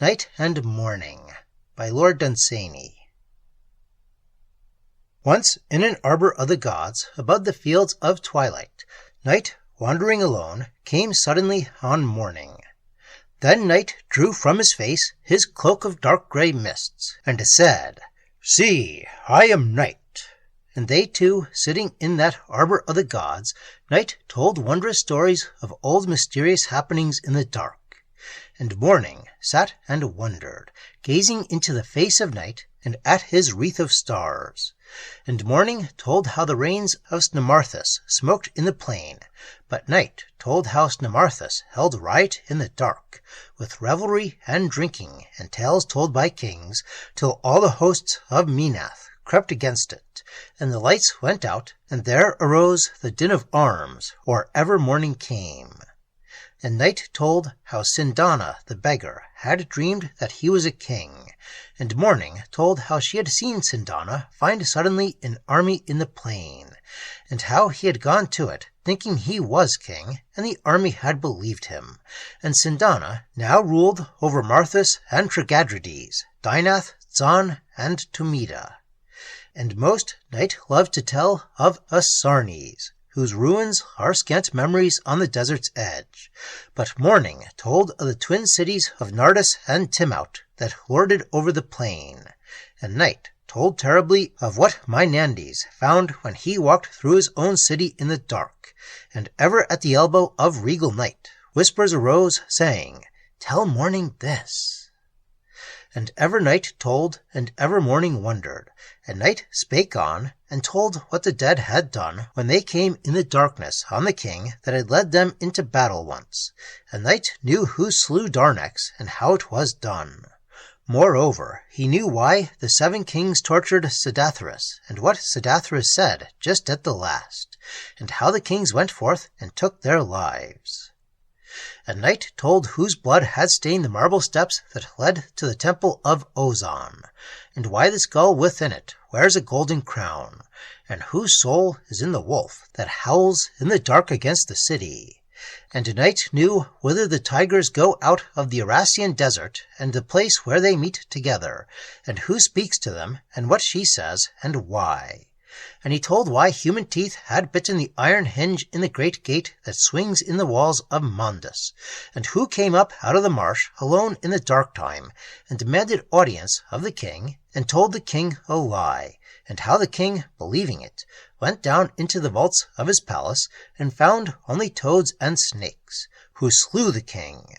Night and Morning by Lord Dunsany. Once in an arbor of the gods, above the fields of twilight, Night, wandering alone, came suddenly on morning. Then Night drew from his face his cloak of dark grey mists, and said, "See, I am Night." And they two, sitting in that arbor of the gods, Night told wondrous stories of old mysterious happenings in the dark. And Morning sat and wondered, gazing into the face of Night and at his wreath of stars. And Morning told how the rains of Snamarthus smoked in the plain, but Night told how Snamarthus held riot in the dark, with revelry and drinking and tales told by kings, till all the hosts of Minath crept against it, and the lights went out, and there arose the din of arms, or ever morning came. And Night told how Sindana the beggar had dreamed that he was a king, and Morning told how she had seen Sindana find suddenly an army in the plain, and how he had gone to it, thinking he was king, and the army had believed him, and Sindana now ruled over Marthas and Trigadrides, Dinath, Zan, and Tumida. And most Night loved to tell of Asarnes, whose ruins are scant memories on the desert's edge. But Morning told of the twin cities of Nardus and Timout that lorded over the plain, and Night told terribly of what Mynandes found when he walked through his own city in the dark, and ever at the elbow of regal Night whispers arose, saying, "Tell Morning this." And ever Night told, and ever Morning wondered, and Night spake on, and told what the dead had done when they came in the darkness on the king that had led them into battle once, and Night knew who slew Darnex, and how it was done. Moreover, he knew why the 7 kings tortured Sedatheris, and what Sedatheris said just at the last, and how the kings went forth and took their lives. And Night told whose blood had stained the marble steps that led to the temple of Ozan, and why the skull within it wears a golden crown, and whose soul is in the wolf that howls in the dark against the city. And Night knew whither the tigers go out of the Irasian desert, and the place where they meet together, and who speaks to them, and what she says, and why. And he told why human teeth had bitten the iron hinge in the great gate that swings in the walls of Mondus, and who came up out of the marsh alone in the dark time, and demanded audience of the king, and told the king a lie, and how the king, believing it, went down into the vaults of his palace, and found only toads and snakes, who slew the king.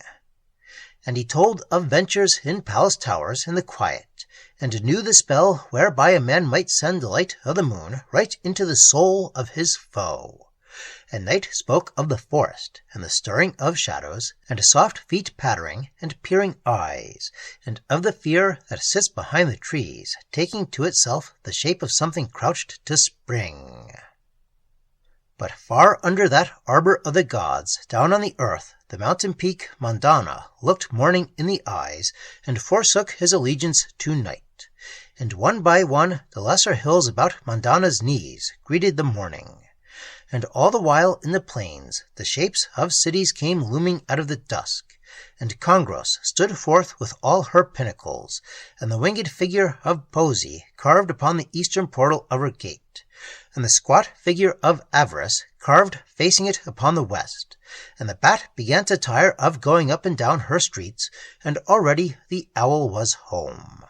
And he told of ventures in palace towers in the quiet, and knew the spell whereby a man might send the light of the moon right into the soul of his foe. And Night spoke of the forest, and the stirring of shadows, and soft feet pattering, and peering eyes, and of the fear that sits behind the trees, taking to itself the shape of something crouched to spring. But far under that arbor of the gods, down on the earth, the mountain peak Mandana looked Morning in the eyes, and forsook his allegiance to Night. And one by one the lesser hills about Mandana's knees greeted the Morning. And all the while in the plains the shapes of cities came looming out of the dusk, and Congros stood forth with all her pinnacles, and the winged figure of Poesy carved upon the eastern portal of her gate, and the squat figure of Avarice carved facing it upon the west, and the bat began to tire of going up and down her streets, and already the owl was home.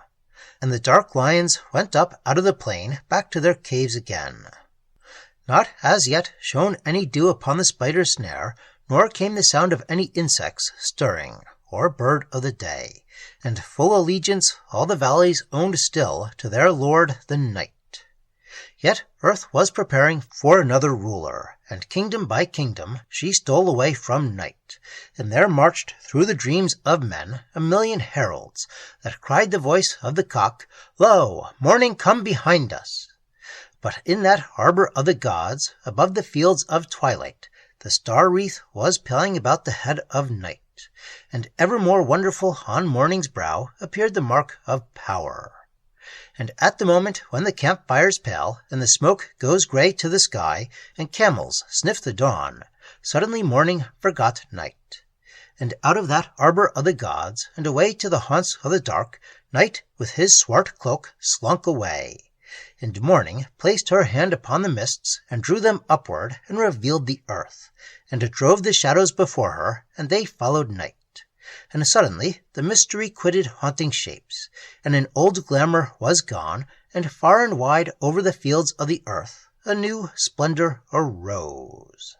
And the dark lions went up out of the plain back to their caves again. Not as yet shone any dew upon the spider's snare, nor came the sound of any insects stirring, or bird of the day, and full allegiance all the valleys owned still to their lord the Night. Yet earth was preparing for another ruler, and kingdom by kingdom she stole away from Night, and there marched through the dreams of men 1,000,000 heralds, that cried the voice of the cock, "Lo, Morning come behind us!" But in that arbor of the gods, above the fields of twilight, the star wreath was paling about the head of Night, and ever more wonderful on Morning's brow appeared the mark of power. And at the moment when the campfires pale, and the smoke goes grey to the sky, and camels sniff the dawn, suddenly Morning forgot Night. and out of that arbour of the gods, and away to the haunts of the dark, Night with his swart cloak slunk away. And Morning placed her hand upon the mists, and drew them upward, and revealed the earth, and drove the shadows before her, and they followed Night. And suddenly the mystery quitted haunting shapes, and an old glamour was gone, and far and wide over the fields of the earth a new splendour arose.